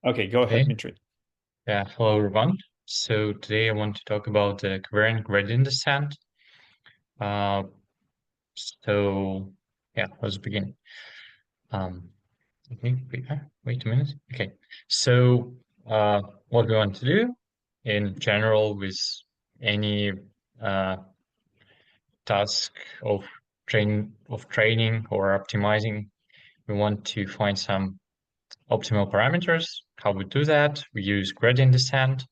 Okay, go ahead, Okay. Dmitry. Yeah. Hello, everyone. So today I want to talk about the covariant gradient descent. Uh, so yeah, let's begin. Um, okay, wait a minute. Okay. So what we want to do in general with any uh, task of training or optimizing, we want to find some optimal parameters. How we do that? We use gradient descent.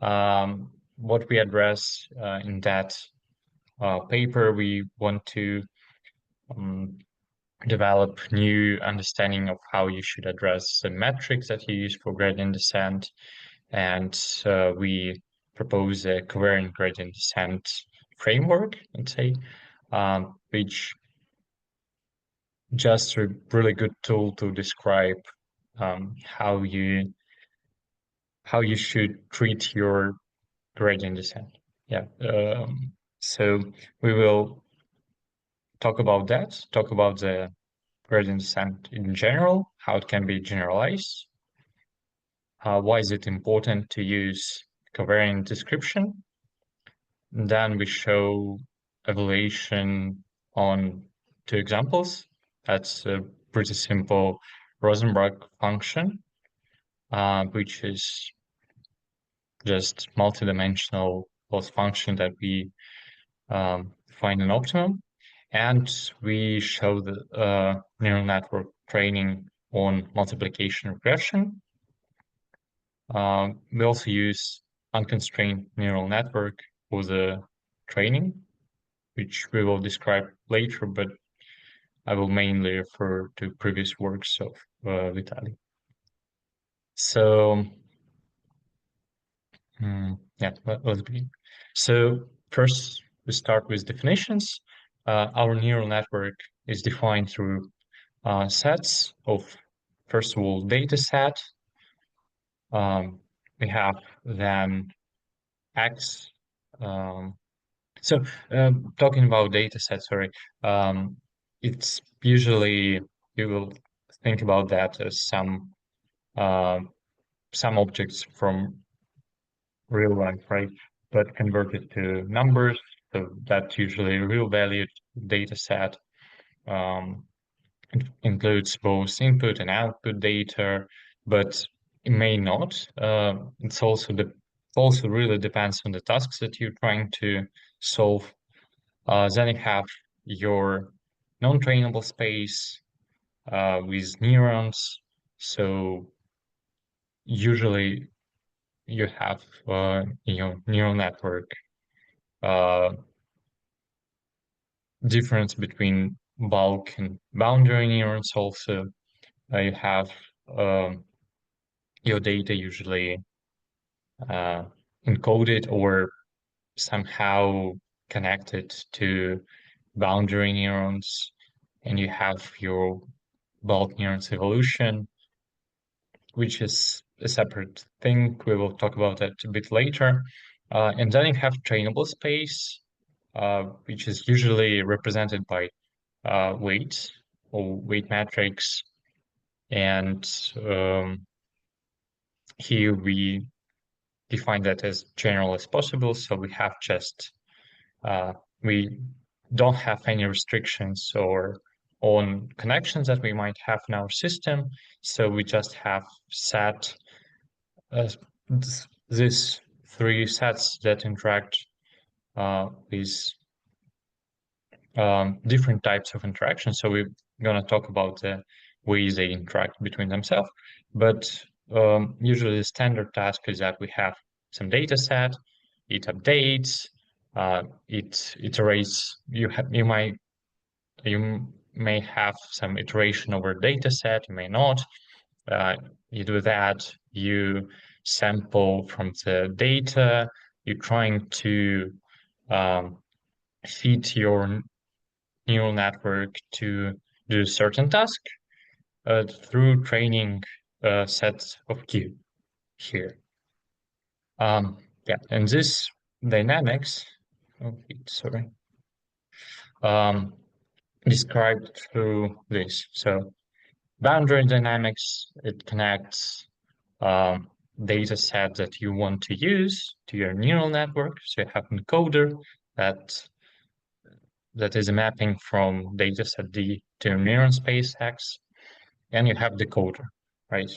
What we address in that paper, we want to um, develop new understanding of how you should address the metrics that you use for gradient descent, and we propose a covariant gradient descent framework, let's say, which just a really good tool to describe how you should treat your gradient descent. Yeah. So we will talk about that, talk about the gradient descent in general, how it can be generalized, why is it important to use covariant description. And then we show evaluation on two examples. That's a pretty simple Rosenberg function, which is just multidimensional loss function that we find an optimum. And we show the neural network training on multiplication regression. We also use unconstrained neural network for the training, which we will describe later, but I will mainly refer to previous works of Vitaly. So, yeah, let's begin. So first, we start with definitions. Our neural network is defined through sets of, first of all, data set. Um, we have then X. Um, so talking about data sets, sorry, it's usually you will think about that as uh, some objects from real life, right? But converted to numbers, so that's usually a real valued data set. Um, it includes both input and output data, but it may not. It's also really depends on the tasks that you're trying to solve. Then you have your non-trainable space with neurons. So usually you have neural network uh, difference between bulk and boundary neurons. Also, you have um, your data usually uh, encoded or somehow connected to boundary neurons, and you have your bulk neurons evolution, which is a separate thing. We will talk about that a bit later. And then you have trainable space, which is usually represented by weight or weight matrix. And here we define that as general as possible. So we have just uh, we don't have any restrictions or on connections that we might have in our system. So we just have set uh, these three sets that interact with different types of interactions. So we're going to talk about the ways they interact between themselves. But usually the standard task is that we have some data set, it updates, it iterates. You may have some iteration over data set, you may not. You do that, you sample from the data, you're trying to um, feed your neural network to do a certain task through training a set of Q here. Yeah, and this dynamics, oh, sorry, um, described through this. So boundary dynamics, it connects data set that you want to use to your neural network. So you have an encoder that is a mapping from data set D to neuron space X, and you have decoder, right?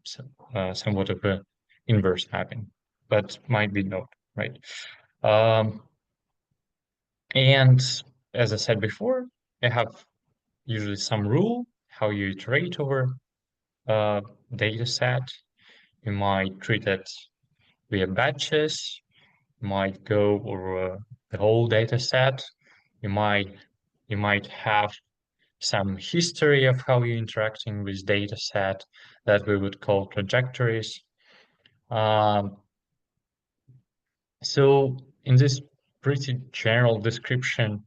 So, somewhat of a inverse mapping, but might be not, right? Um, and as I said before, you have usually some rule how you iterate over a data set. You might treat it via batches, you might go over the whole data set. You might have some history of how you're interacting with data set that we would call trajectories. Um, so in this pretty general description,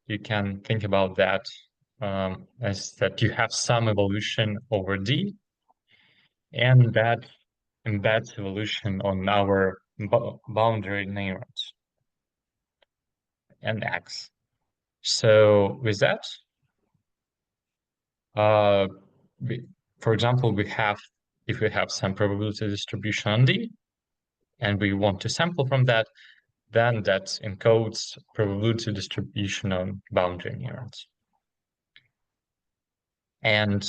you can think about that as that you have some evolution over D, and that embeds evolution on our boundary neurons and X. So with that, uh, for example, if we have some probability distribution on D, and we want to sample from that, then that encodes probability distribution on boundary neurons. And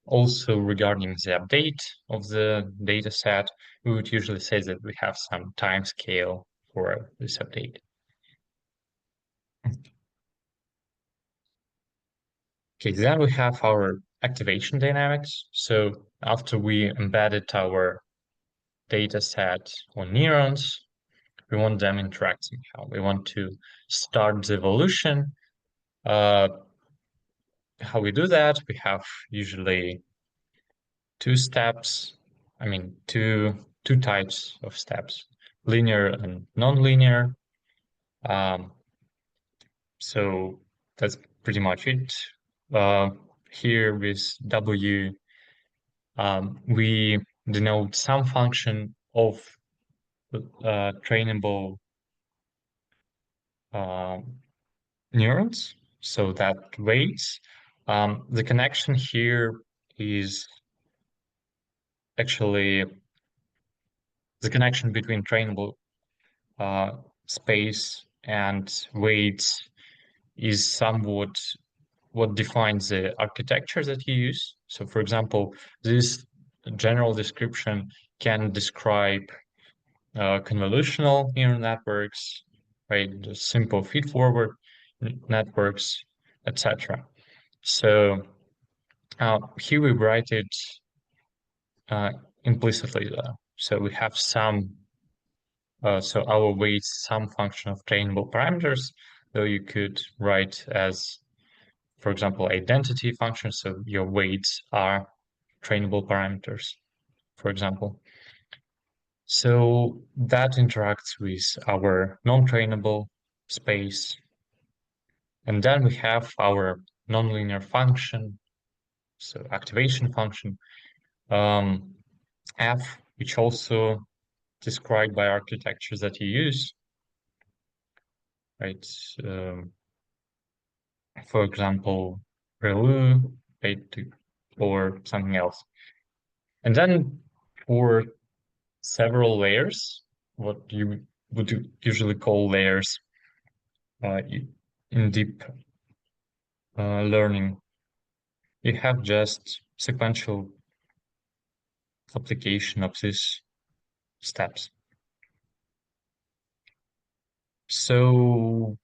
also regarding the update of the data set, we would usually say that we have some time scale for this update. Okay, then we have our activation dynamics. So after we embedded our data set on neurons, we want them interacting somehow. We want to start the evolution. How we do that, we have usually two steps. I mean, two types of steps, linear and non-linear. Um, so that's pretty much it. Uh, Here with W, we denote some function of trainable neurons, so that weights. The connection here is actually the connection between trainable uh, space and weights is somewhat what defines the architecture that you use. So for example, this general description can describe convolutional neural networks, right? The simple feed-forward networks, etc. So here we write it implicitly. So we have some, so our weights some function of trainable parameters, though you could write as, for example, identity function. So your weights are trainable parameters, for example. So that interacts with our non-trainable space. And then we have our nonlinear function, so activation function, F, which also described by architectures that you use, right? For example, ReLU, right, or something else. And then for several layers, what you would usually call layers in deep learning, you have just sequential application of these steps. So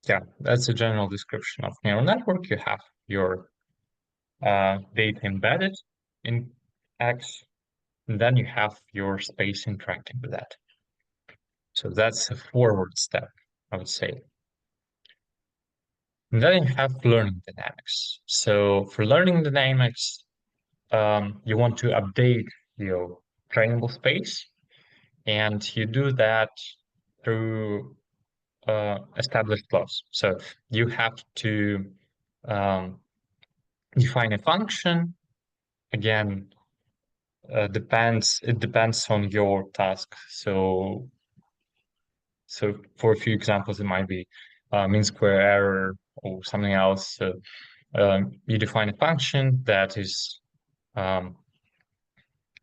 yeah, that's a general description of neural network. You have your data embedded in X, and then you have your space interacting with that. So that's a forward step, I would say. And then you have learning dynamics. So for learning dynamics, you want to update your trainable space, and you do that through established laws. So you have to define a function. Again, it depends on your task. So for a few examples, it might be mean square error or something else. So you define a function that is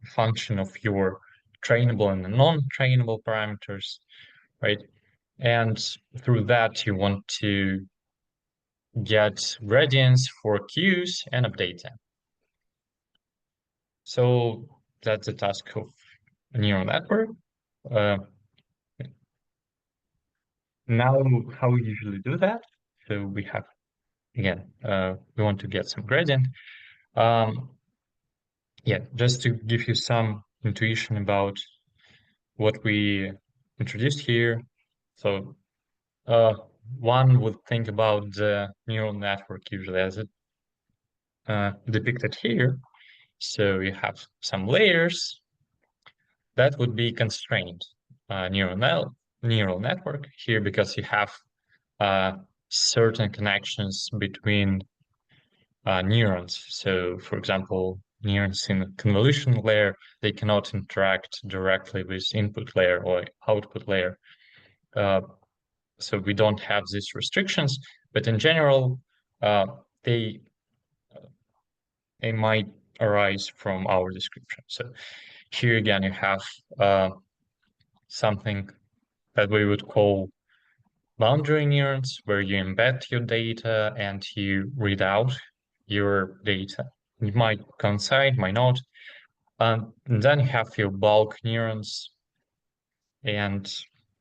function of your trainable and non-trainable parameters, right? And through that, you want to get gradients for queues and update them. So that's the task of a neural network. Uh, Now, how we usually do that? So we have, again, we want to get some gradient. Um, yeah, just to give you some intuition about what we introduced here. So uh, one would think about the neural network usually as it depicted here. So you have some layers that would be constrained neural network here because you have uh, certain connections between neurons. So, for example, neurons in the convolution layer, they cannot interact directly with input layer or output layer. Uh, so we don't have these restrictions, but in general, uh, they they might arise from our description. So here again, you have something that we would call boundary neurons, where you embed your data and you read out your data. It might coincide, might not. And then you have your bulk neurons, and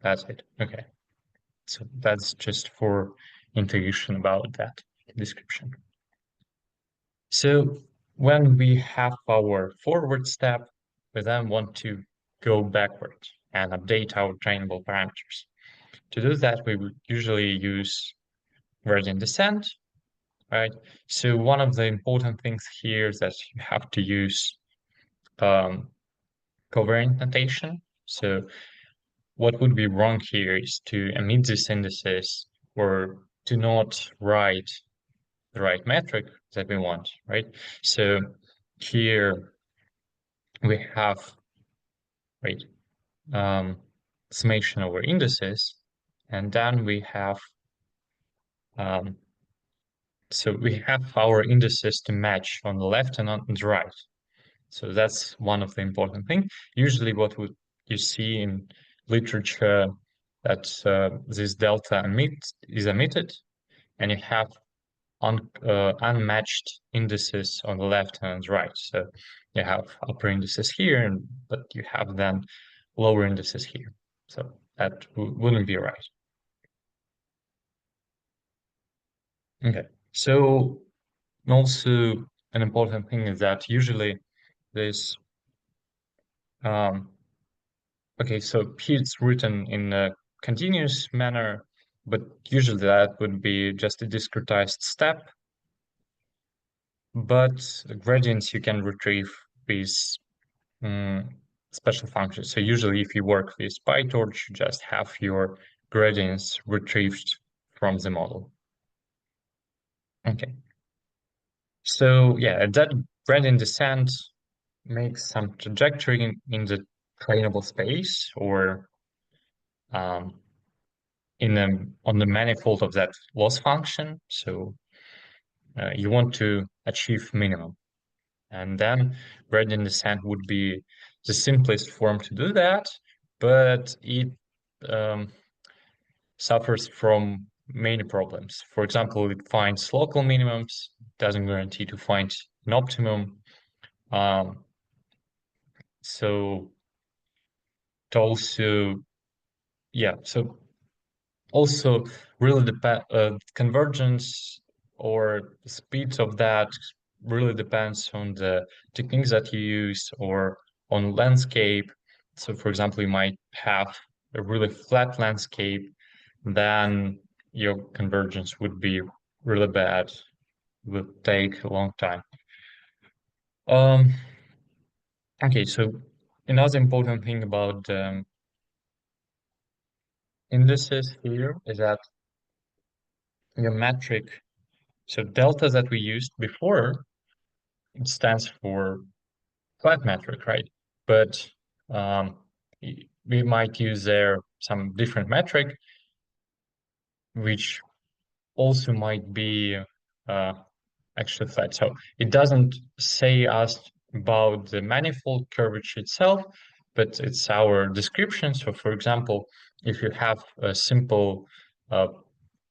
that's it. Okay. So that's just for intuition about that description. So when we have our forward step, we then want to go backward and update our trainable parameters. To do that, we would usually use gradient descent, right? So one of the important things here is that you have to use um, covariant notation. So what would be wrong here is to omit these indices or to not write the right metric that we want, right? So here we have, right, summation over indices, and then we have, um, so we have our indices to match on the left and on the right. So that's one of the important things. Usually what would you see in literature that this delta is omitted, and you have unmatched indices on the left and right. So you have upper indices here, but you have then lower indices here. So that wouldn't be right. Okay. So also an important thing is that usually this um, okay, so here it's written in a continuous manner, but usually that would be just a discretized step. But gradients you can retrieve with special functions. So usually if you work with PyTorch, you just have your gradients retrieved from the model. Okay. So yeah, that gradient descent makes some trajectory in the trainable space or um, on the manifold of that loss function. So you want to achieve minimum. And then gradient descent would be the simplest form to do that, but it um, suffers from many problems. For example, it finds local minimums, doesn't guarantee to find an optimum. Um, so it also, yeah, so also really depend convergence or speed of that really depends on the techniques that you use or on landscape. So for example, you might have a really flat landscape, then your convergence would be really bad, would take a long time. um okay, so another important thing about indices here is that your metric. So delta that we used before, it stands for flat metric, right? But um, we might use there some different metric, which also might be uh, actually flat. So it doesn't say us about the manifold curvature itself, but it's our description. So for example, if you have a simple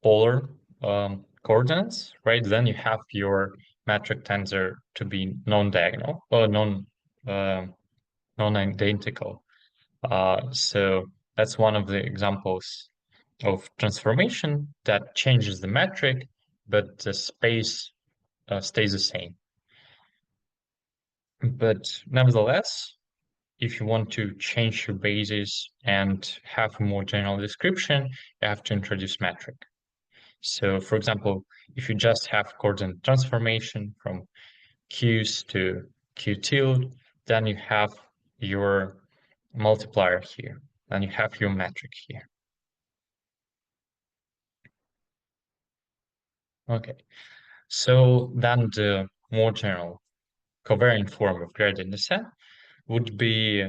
polar coordinates, right, then you have your metric tensor to be non-diagonal or non-identical. So that's one of the examples of transformation that changes the metric, but the space stays the same. But nevertheless, if you want to change your basis and have a more general description, you have to introduce metric. So for example, if you just have coordinate transformation from q's to q tilde, then you have your multiplier here, then you have your metric here. Okay, so then the more general covariant form of gradient descent would be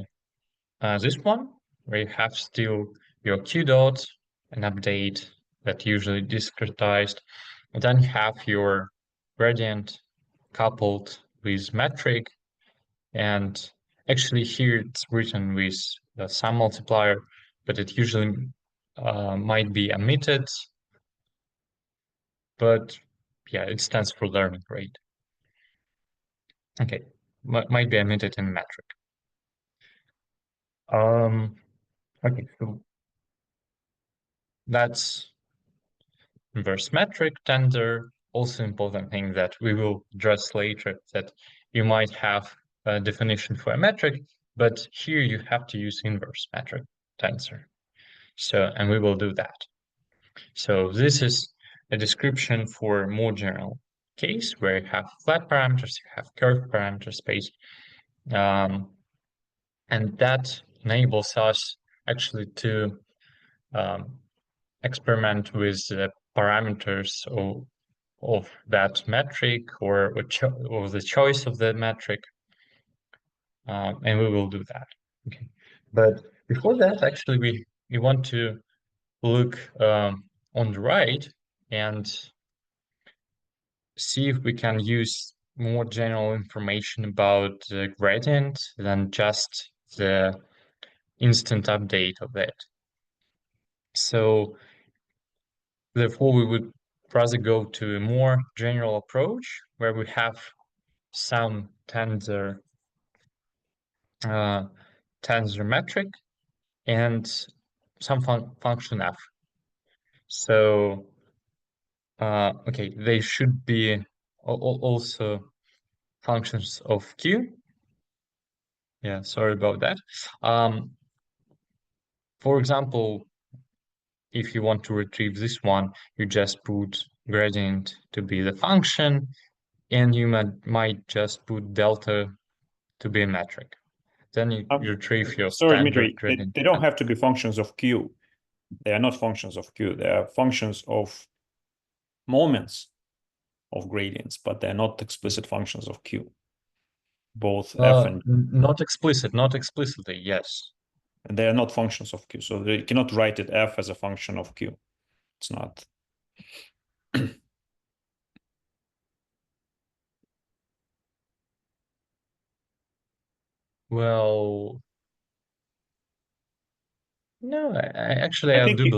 this one, where you have still your q dot, an update that usually discretized, and then you have your gradient coupled with metric, and actually here it's written with some multiplier, but it usually might be omitted, but yeah, it stands for learning rate. Okay, might be omitted in metric. Okay, so that's inverse metric tensor. Also important thing that we will address later, that you might have a definition for a metric, but here you have to use inverse metric tensor. So, and we will do that. So this is a description for a more general case where you have flat parameters, you have curved parameter space, and that enables us actually to experiment with the parameters of that metric or the choice of the metric, and we will do that. Okay, but before that, actually, we want to look on the right and see if we can use more general information about the gradient than just the instant update of it. So therefore, we would rather go to a more general approach where we have some tensor metric and some function f. So okay, they should be also functions of q. Yeah, sorry about that. For example, if you want to retrieve this one, you just put gradient to be the function, and you might just put delta to be a metric. Then you retrieve your Sorry, standard Dmitry, gradient. they don't have to be functions of Q. They are not functions of Q. They are functions of moments of gradients, but they're not explicit functions of Q. Both f and not explicitly, yes. they are not functions of Q. So they cannot write it f as a function of Q. It's not. Well, no, I do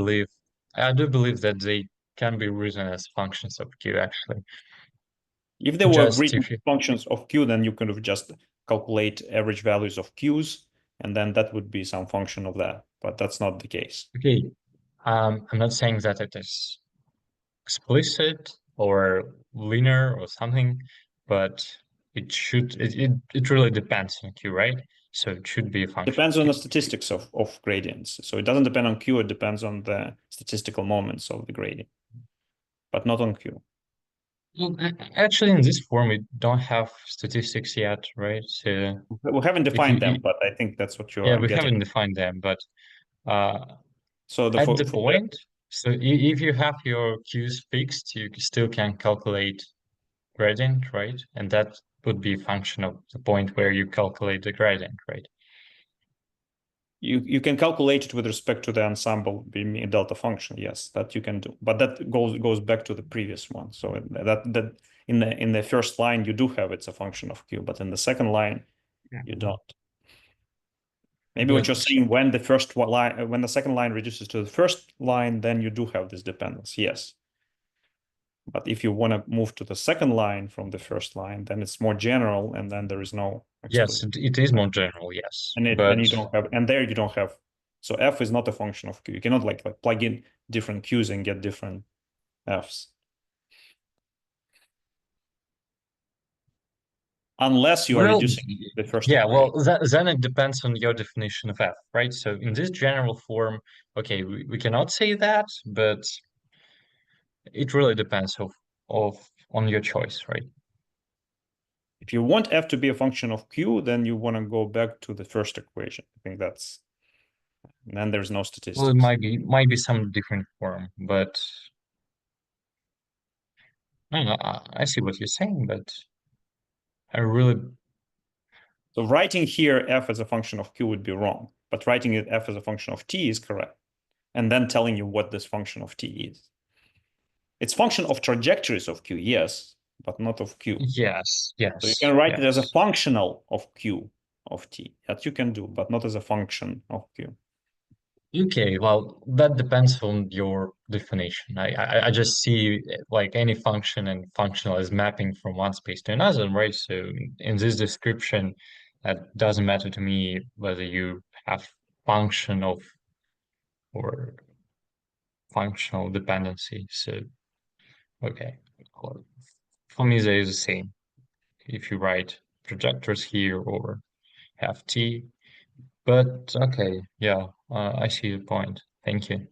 believe that they can be written as functions of Q, actually. If they were Just written if you functions of Q, then you could have just calculate average values of Qs, and then that would be some function of that. But that's not the case. okay, I'm not saying that it is explicit or linear or something, but it really depends on Q, right? So it should be a function Depends of on the Q. statistics of gradients. So it doesn't depend on Q, it depends on the statistical moments of the gradient, but not on Q. Well, actually, in this form, we don't have statistics yet, right? So We haven't if defined them, but I think that's what yeah, you're we getting. haven't defined them, but So at the point, so if you have your Q's fixed, you still can calculate gradient, right? And that would be a function of the point where you calculate the gradient, right? you can calculate it with respect to the ensemble being a delta function. Yes, that you can do, but that goes back to the previous one. So that in the first line you do have it's a function of Q, but in the second line you don't. Maybe what you're saying, when the second line reduces to the first line, then you do have this dependence. Yes. But if you want to move to the second line from the first line, then it's more general, and then there is no Yes, explicit. it is more general, yes. And But you don't have, and there you don't have. So F is not a function of Q. You cannot like plug in different Qs and get different Fs. Unless you are reducing the first yeah, equation. well, then it depends on your definition of F, right? So in this general form, okay, we cannot say that, but it really depends of on your choice, right? If you want F to be a function of Q, then you want to go back to the first equation. I think that's, and then there's no Well, it statistics. might be some different form, but I don't know, I see what you're saying, but I really So writing here F as a function of Q would be wrong, but writing it F as a function of T is correct. And then telling you what this function of T is. It's function of trajectories of Q, yes, but not of Q. yes, So you yes, can write it as a yes. functional of Q of T. That you can do, but not as a function of Q. Okay, well, that depends on your definition. I just see like any function and functional as mapping from one space to another, right? So in this description, that doesn't matter to me whether you have function of or functional dependency. So okay, well, for me they are the same. If you write projectors here or have T, but okay, yeah, I see your point. Thank you.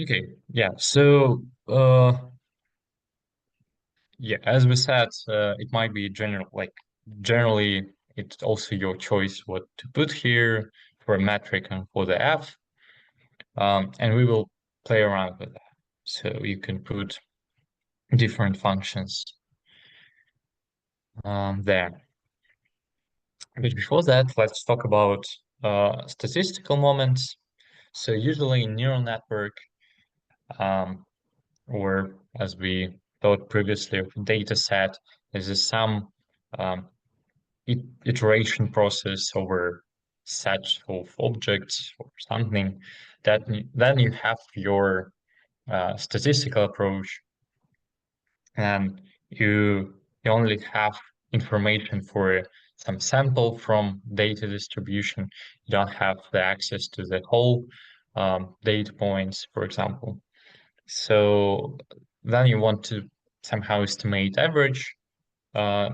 Okay, yeah. So, yeah, as we said, it might be general, like generally, it's also your choice what to put here for a metric and for the F. And we will play around with that. So you can put different functions there. But before that, let's talk about statistical moments. So usually in neural network, um, or as we thought previously of a data set, is a some um, iteration process over set of objects or something that then you have your statistical approach, and you only have information for some sample from data distribution. You don't have the access to the whole data points, for example. So then you want to somehow estimate average uh,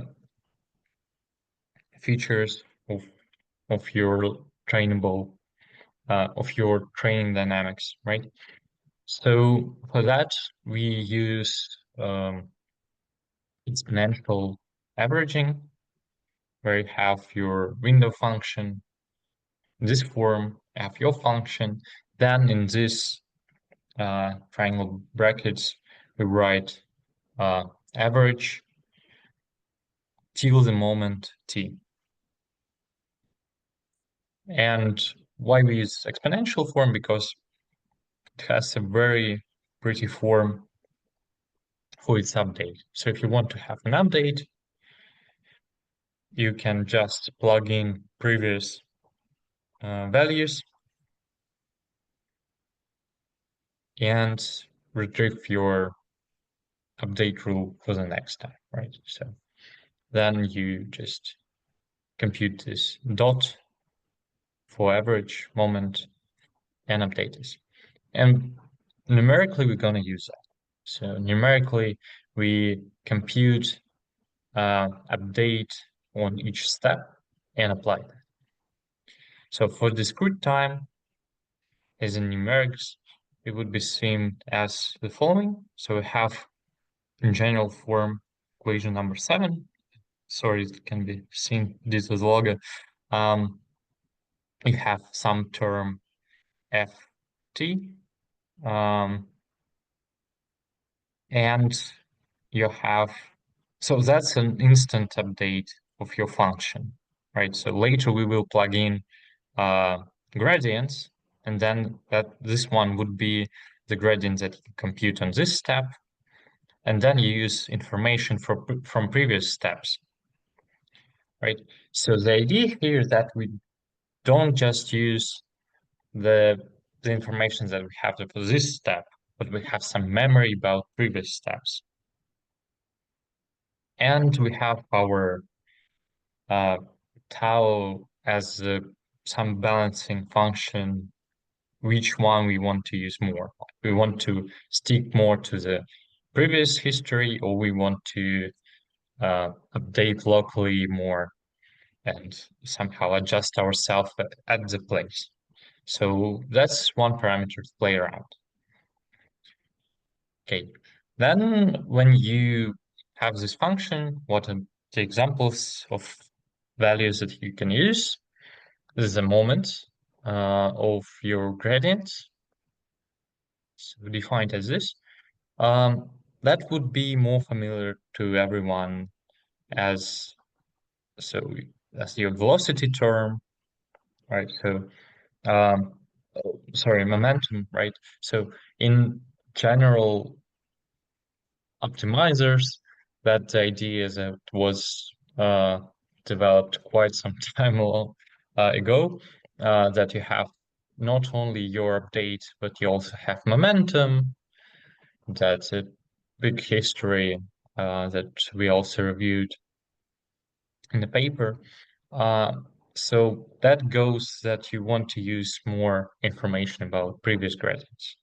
features of your trainable of your training dynamics, right? So for that we use exponential averaging, where you have your window function in this form, have your function, then in this triangle brackets we write average till the moment t. And why we use exponential form? Because it has a very pretty form for its update. So if you want to have an update, you can just plug in previous values and retrieve your update rule for the next time, right? So then you just compute this dot for average moment and update this. And numerically, we're going to use that. So numerically, we compute update on each step and apply that. So for discrete time, as in numerics, it would be seen as the following. So we have in general form equation number 7. Sorry, it can be seen this as log. You have some term ft, and you have, so that's an instant update of your function, right? So later we will plug in gradients, and then this one would be the gradient that you compute on this step, and then you use information from previous steps, right? So the idea here is that we don't just use the information that we have for this step, but we have some memory about previous steps. And we have our tau as some balancing function, which one we want to use more. We want to stick more to the previous history, or we want to update locally more and somehow adjust ourselves at the place. So that's one parameter to play around. Okay, then when you have this function, what are the examples of values that you can use? This is a moment of your gradient, so defined as this. That would be more familiar to everyone as as your velocity term, right? So sorry, momentum, right? So in general optimizers, that idea that was developed quite some time ago, that you have not only your update, but you also have momentum. That's a big history that we also reviewed in the paper. So that goes that you want to use more information about previous gradients.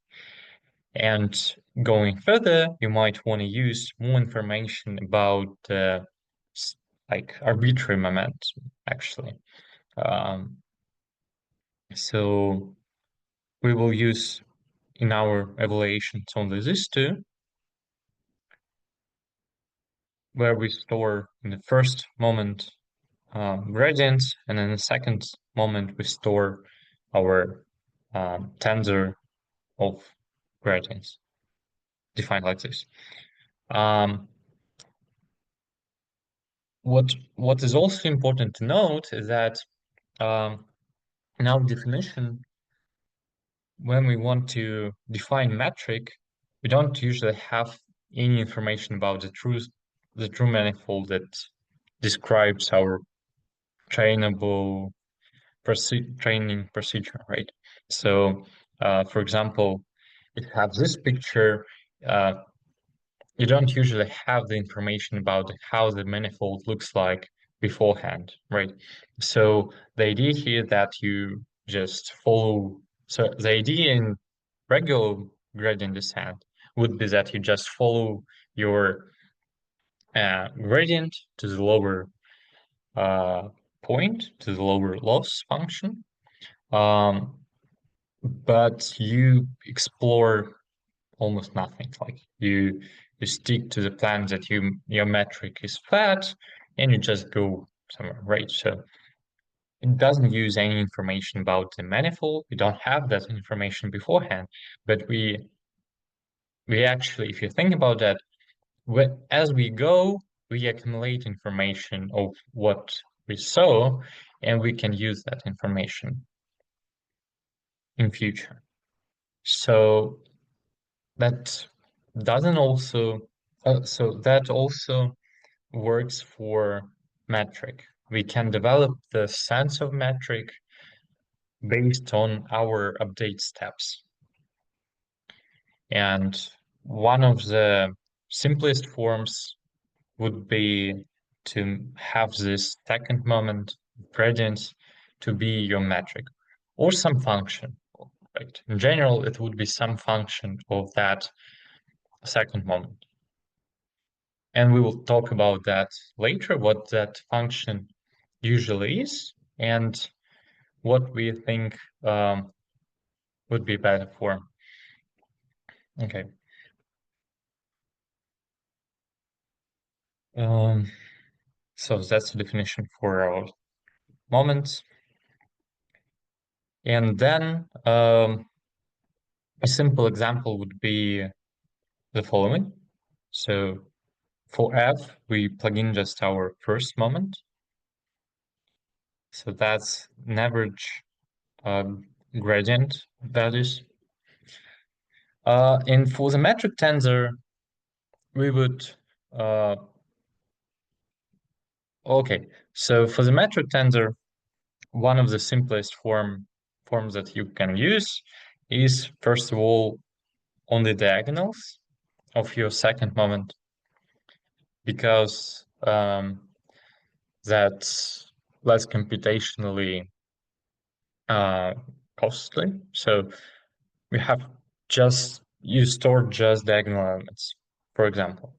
And going further, you might want to use more information about like arbitrary momentum, actually. Um, so we will use in our evaluations only these two, where we store in the first moment gradients, and in the second moment we store our tensor of gradients, defined like this. What is also important to note is that in our definition, when we want to define metric, we don't usually have any information about the true manifold that describes our trainable training procedure, right? So, for example, if you have this picture, you don't usually have the information about how the manifold looks like beforehand, right? So the idea here that you just follow, so the idea in regular gradient descent would be that you just follow your gradient to the lower point, to the lower loss function, but you explore almost nothing. Like you stick to the plan that your metric is flat, and you just go somewhere, right? So it doesn't use any information about the manifold. We don't have that information beforehand, but we actually, if you think about that, as we go, we accumulate information of what we saw, and we can use that information in future. So that doesn't also so that also works for metric. We can develop the sense of metric based on our update steps. And one of the simplest forms would be to have this second moment gradients to be your metric or some function, right? In general, it would be some function of that second moment. And we will talk about that later, what that function usually is and what we think would be better for. Okay. So that's the definition for our moments. And then a simple example would be the following. So for F, we plug in just our first moment. So that's an average gradient values. And for the metric tensor, we would okay. So for the metric tensor, one of the simplest forms that you can use is, first of all, on the diagonals of your second moment, because that's less computationally costly. So we have you store just diagonal elements, for example,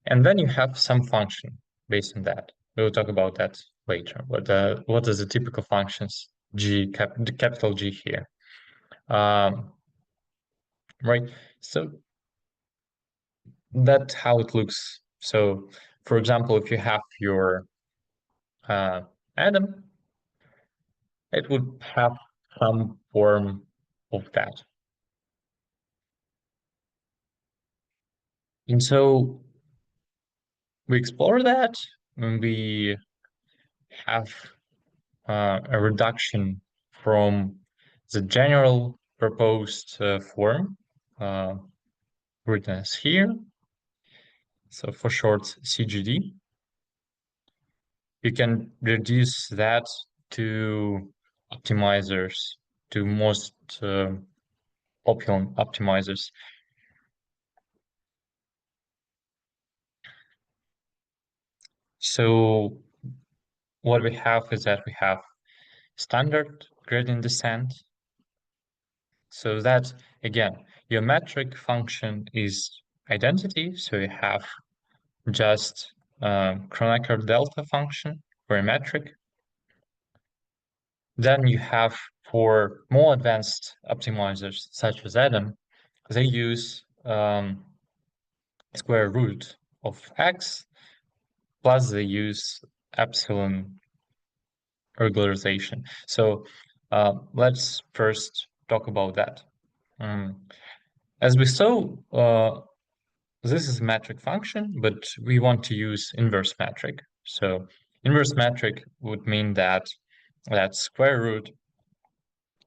and then you have some function based on that. We'll talk about that later. What is the typical functions capital G here? Right. So that's how it looks. So, for example, if you have your atom, it would have some form of that. And so we explore that when we have a reduction from the general proposed form written as here. So for short, CGD. You can reduce that to optimizers, to most popular optimizers. So what we have is that we have standard gradient descent. So that, again, your metric function is identity. So you have just Kronecker delta function for a metric. Then you have, for more advanced optimizers such as Adam, they use square root of x, plus they use epsilon regularization. So let's first talk about that. As we saw, this is a metric function, but we want to use inverse metric. So inverse metric would mean that that square root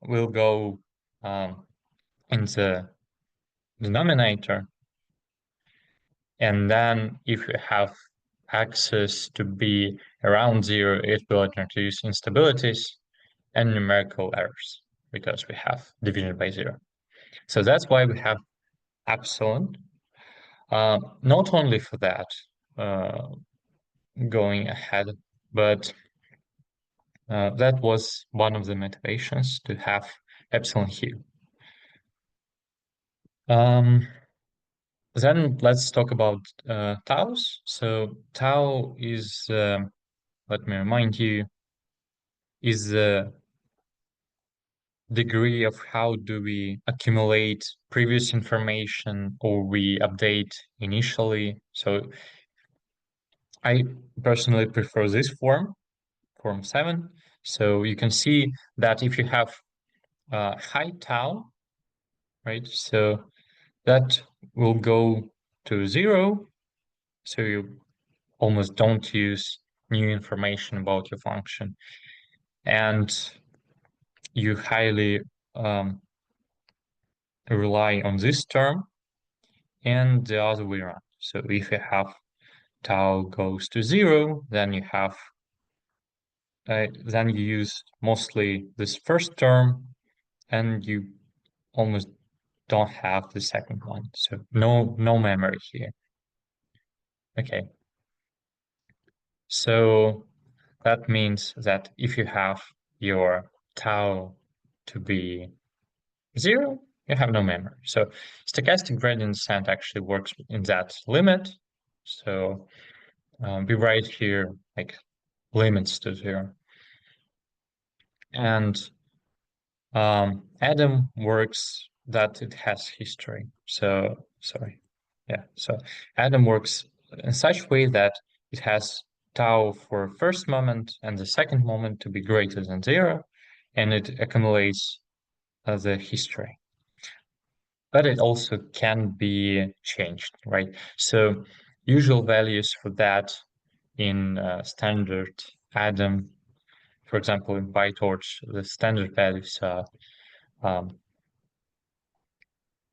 will go in the denominator, and then if you have access to be around zero, it will introduce instabilities and numerical errors because we have division by zero. So that's why we have epsilon. Not only for that, going ahead, but that was one of the motivations to have epsilon here. Then let's talk about taus. So tau is, let me remind you, is the degree of how do we accumulate previous information or we update initially. So I personally prefer this form 7. So you can see that if you have high tau, right, so that will go to 0. So you almost don't use new information about your function. And you highly rely on this term and the other way around. So if you have tau goes to 0, then you have then you use mostly this first term, and you almost don't have the second one. So no memory here. Okay. So that means that if you have your tau to be 0, you have no memory. So stochastic gradient descent actually works in that limit. So we write here like limits to 0. And Adam works that it has history. So sorry. Yeah. So Adam works in such way that it has tau for first moment and the second moment to be greater than 0, and it accumulates the history. But it also can be changed, right? So usual values for that in standard Adam, for example, in PyTorch, the standard values are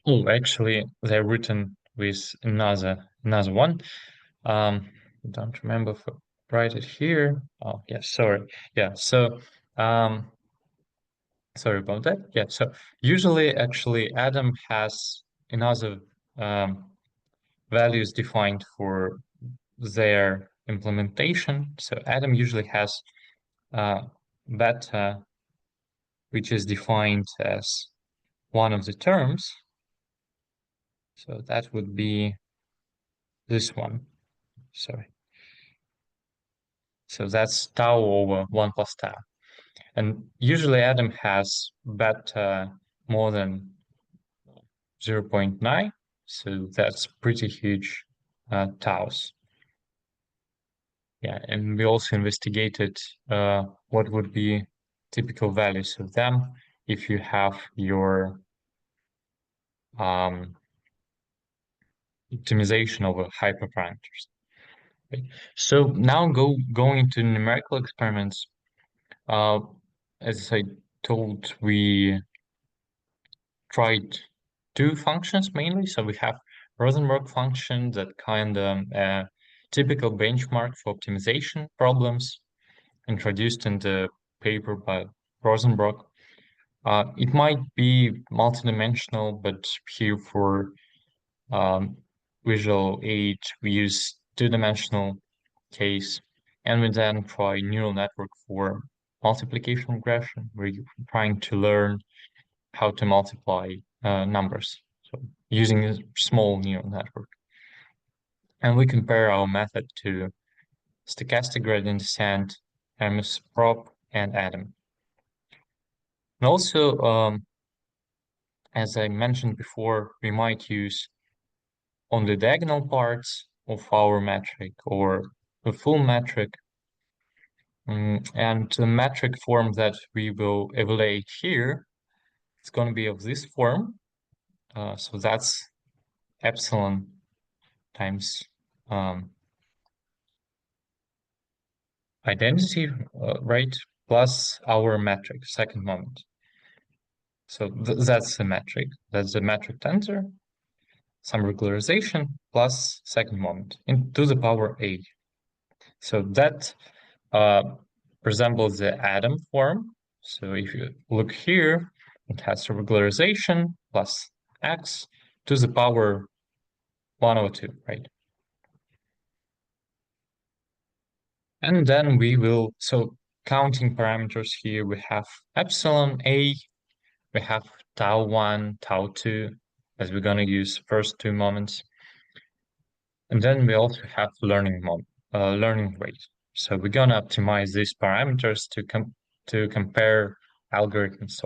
Oh, actually, they're written with another one. Don't remember if I write it here. Oh, yeah, sorry. Yeah, so sorry about that. Yeah, so usually actually Adam has another values defined for their implementation. So Adam usually has beta, which is defined as one of the terms. So that would be this one. Sorry. So that's tau over 1 plus tau. And usually Adam has beta more than 0.9. So that's pretty huge taus. Yeah, and we also investigated what would be typical values of them if you have your optimization over hyperparameters. Okay. So now going into numerical experiments. As I told, we tried two functions mainly. So we have Rosenberg function that kind of typical benchmark for optimization problems introduced in the paper by Rosenberg. It might be multidimensional, but here for visual aid, we use two-dimensional case, and we then try neural network for multiplication regression. We're trying to learn how to multiply numbers, so using a small neural network. And we compare our method to stochastic gradient descent, MS prop, and Adam. And also, as I mentioned before, we might use on the diagonal parts of our metric or the full metric. And the metric form that we will evaluate here is going to be of this form. So that's epsilon times identity rate plus our metric, second moment. So that's the metric. That's the metric tensor, some regularization plus second moment into the power a. So that resembles the Adam form. So if you look here, it has a regularization plus x to the power 1 over 2, right? And then we will, so counting parameters here, we have epsilon a, we have tau 1, tau 2, as we're going to use first two moments. And then we also have learning rate. So we're going to optimize these parameters to compare algorithms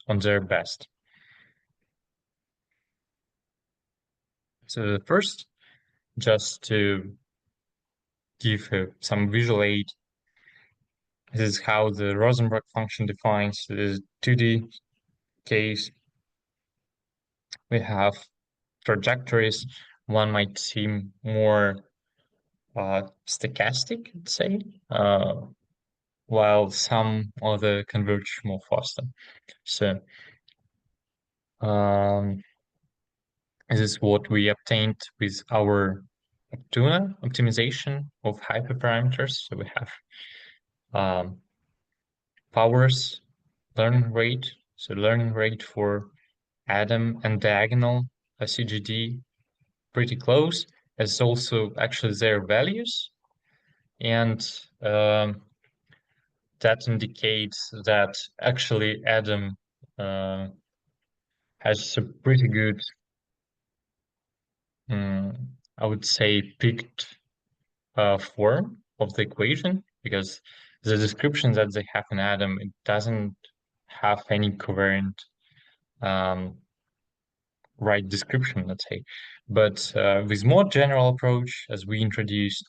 on their best. So first, just to give some visual aid, this is how the Rosenberg function defines the 2D case. We have trajectories. One might seem more stochastic, I'd say, while some other converge more faster. So this is what we obtained with our Optuna optimization of hyperparameters. So we have powers, learning rate. So learning rate for Adam and diagonal CGD pretty close, as also actually their values. And that indicates that actually Adam has a pretty good, I would say, picked form of the equation, because the description that they have in Adam, it doesn't have any covariant right description, let's say. But with more general approach, as we introduced,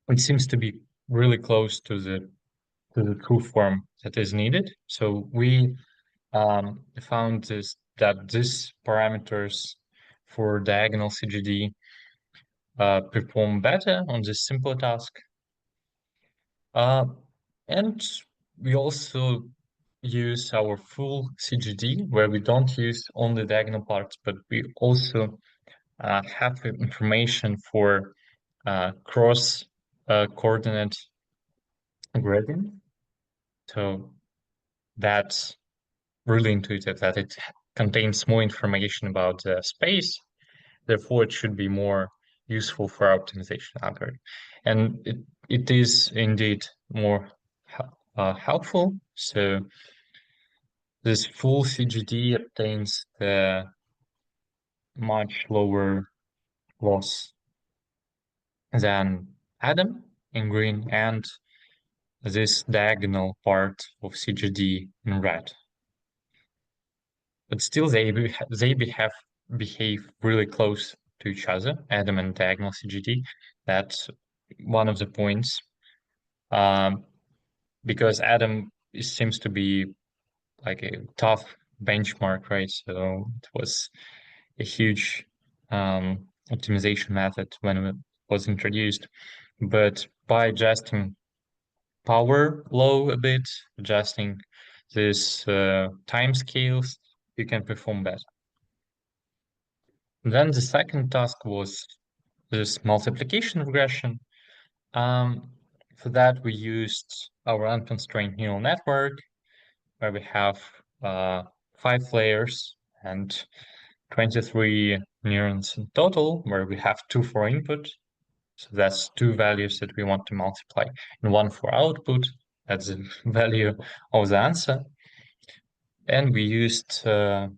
it seems to be really close to the true form that is needed. So we found that these parameters for diagonal CGD perform better on this simple task. And we also use our full CGD, where we don't use only diagonal parts, but we also have information for cross coordinate gradient. So that's really intuitive, that it contains more information about the space. Therefore, it should be more useful for our optimization algorithm. And it is indeed more helpful. So this full CGD obtains the much lower loss than Adam in green and this diagonal part of CGD in red. But still they behave really close to each other, Adam and diagonal CGD. That's one of the points. Because Adam seems to be like a tough benchmark, right? So it was a huge optimization method when it was introduced. But by adjusting power low a bit, adjusting this time scales, you can perform better. Then the second task was this multiplication regression. For that, we used our unconstrained neural network, where we have 5 layers and 23 neurons in total, where we have 2 for input. So that's 2 values that we want to multiply, and 1 for output. That's the value of the answer. And we used our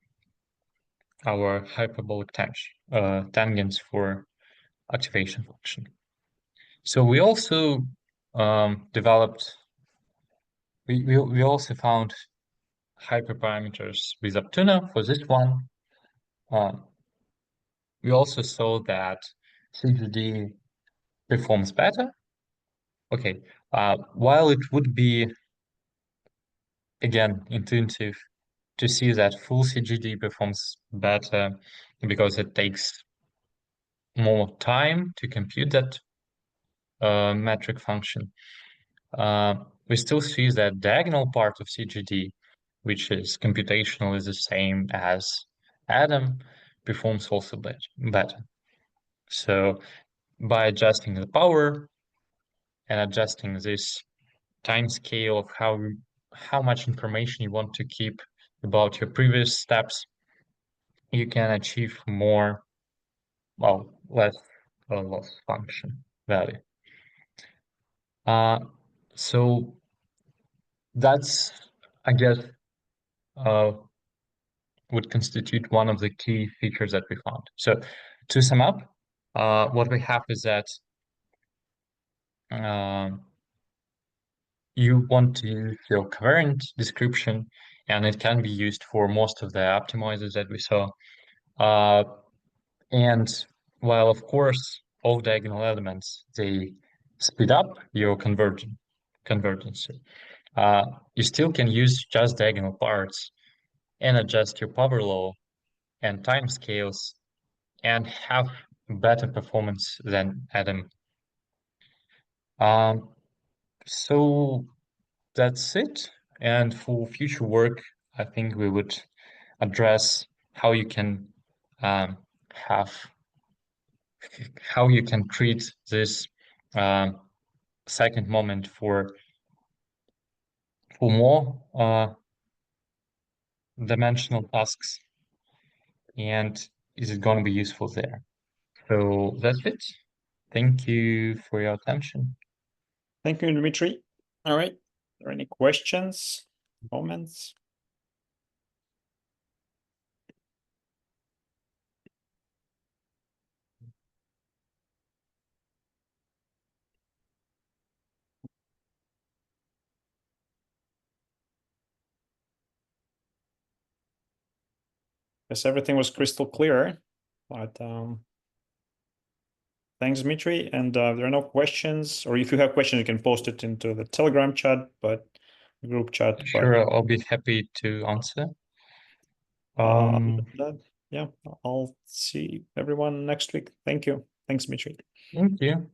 hyperbolic tangents for activation function. So we also developed, we also found hyperparameters with Aptuna for this one. We also saw that CGD performs better. Okay, while it would be, again, intuitive to see that full CGD performs better because it takes more time to compute that metric function, we still see that diagonal part of CGD, which is computational, is the same as Adam, performs also better. So by adjusting the power and adjusting this time scale of how much information you want to keep about your previous steps, you can achieve more, well, less loss function value. So that's, I guess, would constitute one of the key features that we found. So to sum up, what we have is that you want to use your covariant description, and it can be used for most of the optimizers that we saw. And while, of course, all diagonal elements, they speed up your convergence, you still can use just diagonal parts and adjust your power law and time scales and have better performance than Adam. So that's it. And for future work, I think we would address how you can treat this second moment for more dimensional tasks, and is it going to be useful there? So that's it. Thank you for your attention. Thank you, Dmitry. All right. Are there any questions, comments? Guess everything was crystal clear, but thanks, Dmitry. And if there are no questions, or if you have questions, you can post it into the Telegram chat, but group chat. Sure, I'll be happy to answer. Yeah, I'll see everyone next week. Thank you. Thanks, Dmitry. Thank you.